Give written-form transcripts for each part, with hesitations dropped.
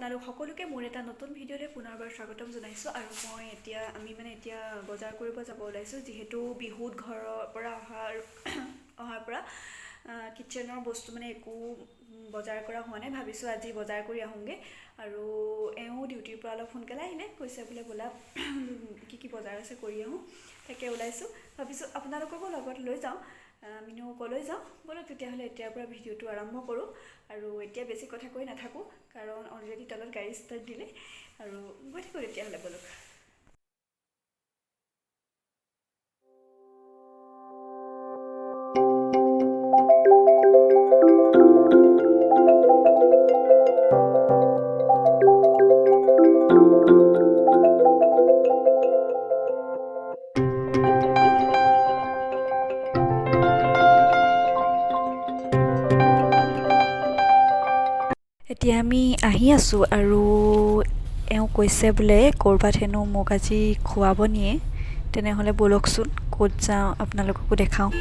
আপোনালোক সকলোকে মোৰ এটা নতুন ভিডিঅ'লৈ পুনৰবাৰ স্বাগতম জনাইছোঁ আৰু আমি এতিয়া বজাৰ কৰিব যাব ওলাইছোঁ যিহেতু বিহুত ঘৰৰ পৰা অহাৰ পৰা কিচেনৰ বস্তু একো বজাৰ কৰা হোৱা নাই ভাবিছোঁ আজি বজাৰ কৰি আহোঁগে আৰু এওঁ ডিউটিৰ পৰা অলপ সোনকালে আহিলে কৈছে বোলে ব'লা কি বজাৰ আছে কৰি আহোঁ তাকে ওলাইছোঁ ভাবিছোঁ আপোনালোককো লগত লৈ যাওঁ আমিনো ক'লৈ যাওঁ ব'লক তেতিয়াহ'লে এতিয়াৰ পৰা ভিডিঅ'টো আৰম্ভ কৰোঁ আৰু এতিয়া বেছি কথা কৈ নাথাকোঁ কাৰণ অলৰেডি তলত গাড়ী ষ্টাৰ্ট দিলে আৰু গৈ থাকোঁ তেতিয়াহ'লে ব'লক এতিয়া আমি আহি আছোঁ আৰু এওঁ কৈছে বোলে ক'ৰবাত হেনো মোক আজি খোৱাব নিয়ে তেনেহ'লে ব'লকচোন ক'ত যাওঁ আপোনালোককো দেখাওঁ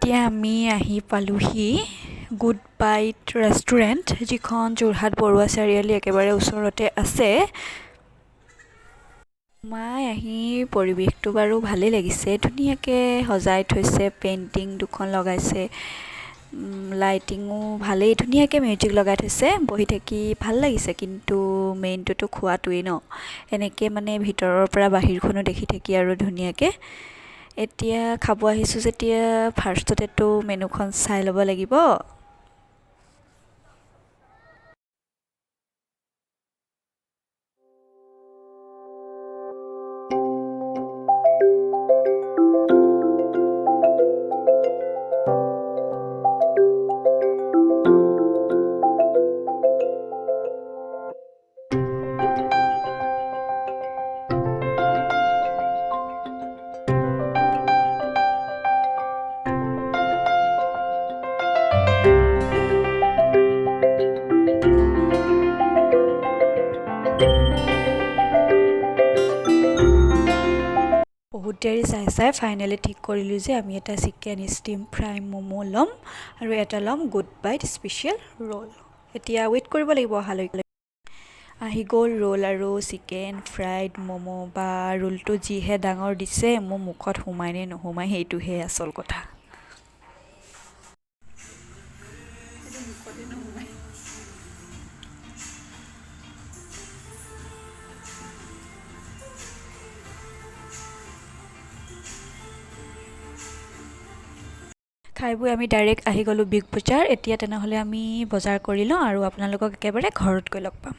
এতিয়া আমি আহি পালোহি গুড বাইট ৰেষ্টুৰেণ্ট যিখন যোৰহাট বৰুৱা চাৰিআলি একেবাৰে ওচৰতে আছে সোমাই আহি পৰিৱেশটো বাৰু ভালেই লাগিছে ধুনীয়াকৈ সজাই থৈছে পেইণ্টিং দুখন লগাইছে লাইটিঙো ভালেই ধুনীয়াকৈ মিউজিক লগাই থৈছে বহি থাকি ভাল লাগিছে কিন্তু মেইনটোতো খোৱাটোৱেই ন এনেকৈ ভিতৰৰ পৰা বাহিৰখনো দেখি থাকি আৰু ধুনীয়াকৈ এতিয়া খাব আহিছোঁ যেতিয়া ফাৰ্ষ্টতেতো মেনুখন চাই ল'ব লাগিব বহুত দেৰি চাই ফাইনেলি ঠিক কৰিলোঁ যে আমি এটা চিকেন ষ্টিম ফ্ৰাই ম'ম' ল'ম আৰু এটা ল'ম গুড বাইট স্পেচিয়েল ৰোল এতিয়া ৱেইট কৰিব লাগিব অহালৈকে আহি গ'ল ৰোল আৰু চিকেন ফ্ৰাইড ম'ম' বা ৰোলটো যিহে ডাঙৰ দিছে মোৰ মুখত সোমাই নে নোসোমাই সেইটোহে আচল কথা খাই বৈ আমি ডাইৰেক্ট আহি গ'লোঁ বিগ বজাৰ এতিয়া তেনেহ'লে আমি বজাৰ কৰি লওঁ আৰু আপোনালোকক একেবাৰে ঘৰত গৈ লগ পাম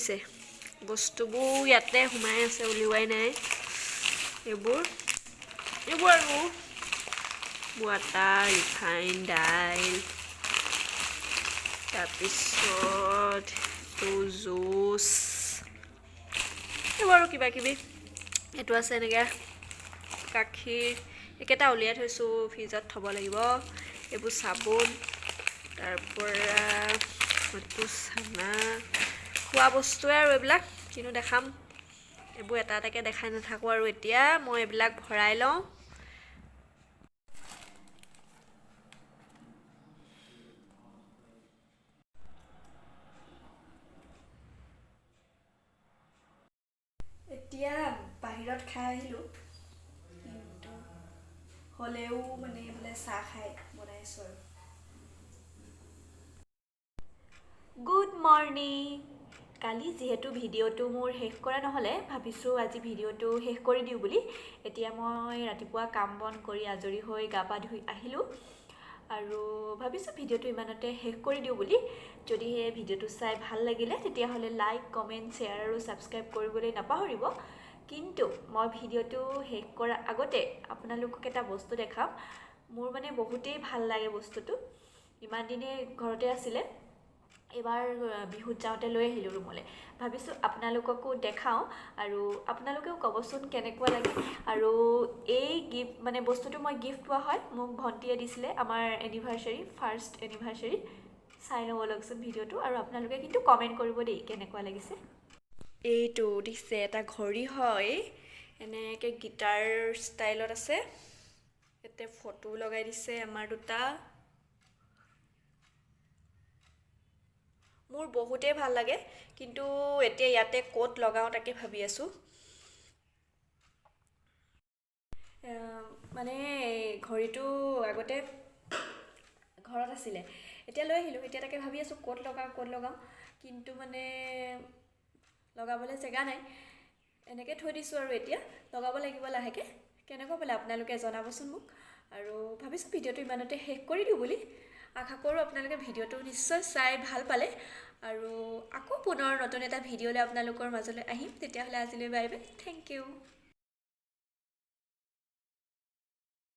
থৈছে বস্তুবোৰ ইয়াতে সোমাই আছে উলিওৱাই নাই এইবোৰ আৰু ৱাটাৰ ৰিফাইন দাইল তাৰপিছত জুচ এইবোৰ আৰু কিবা কিবি এইটো আছে এনেকৈ গাখীৰ এইকেইটা উলিয়াই থৈছোঁ ফ্ৰিজত থ'ব লাগিব এইবোৰ চাবোন তাৰপৰা এইটো চানা খোৱা বস্তুৱে আৰু এইবিলাক কিনো দেখাম এইবোৰ এটা এটাকৈ দেখাই নাথাকোঁ আৰু এতিয়া মই এইবিলাক ভৰাই লওঁ এতিয়া বাহিৰত খাই আহিলোঁ কিন্তু হ'লেও মানে বোলে চাহ খাই বনাইছোঁ আৰু গুড মৰ্ণিং কালি যিহেতু ভিডিঅ'টো মোৰ শেষ কৰা নহ'লে ভাবিছোঁ আজি ভিডিঅ'টো শেষ কৰি দিওঁ বুলি এতিয়া মই ৰাতিপুৱা কাম বন কৰি আজৰি হৈ গা পা ধুই আহিলোঁ আৰু ভাবিছোঁ ভিডিঅ'টো ইমানতে শেষ কৰি দিওঁ বুলি যদিহে ভিডিঅ'টো চাই ভাল লাগিলে তেতিয়াহ'লে লাইক কমেণ্ট শ্বেয়াৰ আৰু ছাবস্ক্ৰাইব কৰিবলৈ নাপাহৰিব কিন্তু মই ভিডিঅ'টো শেষ কৰাৰ আগতে আপোনালোকক এটা বস্তু দেখাম মোৰ মানে বহুতেই ভাল লাগে বস্তুটো ইমান দিনে ঘৰতে আছিলে এইবাৰ বিহুত যাওঁতে লৈ আহিলোঁ ৰুমলৈ ভাবিছোঁ আপোনালোককো দেখাওঁ আৰু আপোনালোকেও ক'বচোন কেনেকুৱা লাগে আৰু এই গিফ্ট মানে বস্তুটো মই গিফ্ট পোৱা হয় মোক ভণ্টিয়ে দিছিলে আমাৰ এনিভাৰ্চাৰী ফাৰ্ষ্ট এনিভাৰ্চাৰী চাই ল'ব লগচোন ভিডিঅ'টো আৰু আপোনালোকে কিন্তু কমেণ্ট কৰিব দেই কেনেকুৱা লাগিছে এইটো দিছে এটা ঘড়ী হয় এনেকৈ গিটাৰ ষ্টাইলত আছে ইয়াতে ফটো লগাই দিছে আমাৰ দুটা মোৰ বহুতেই ভাল লাগে কিন্তু এতিয়া ইয়াতে ক'ত লগাওঁ তাকে ভাবি আছোঁ মানে ঘড়ীটো আগতে ঘৰত আছিলে এতিয়া লৈ আহিলোঁ এতিয়া তাকে ভাবি আছোঁ ক'ত লগাওঁ কিন্তু মানে লগাবলৈ জেগা নাই এনেকৈ থৈ দিছোঁ আৰু এতিয়া লগাব লাগিব লাহেকৈ কেনেকুৱা পালে আপোনালোকে জনাবচোন মোক আৰু ভাবিছোঁ ভিডিঅ'টো ইমানতে শেষ কৰি দিওঁ বুলি আশা কৰোঁ আপোনালোকে ভিডিঅ'টো নিশ্চয় চাই ভাল পালে আৰু আকৌ পুনৰ নতুন এটা ভিডিঅ'লৈ আপোনালোকৰ মাজলৈ আহিম তেতিয়াহ'লে আজিলৈ বাই বাই থেংক ইউ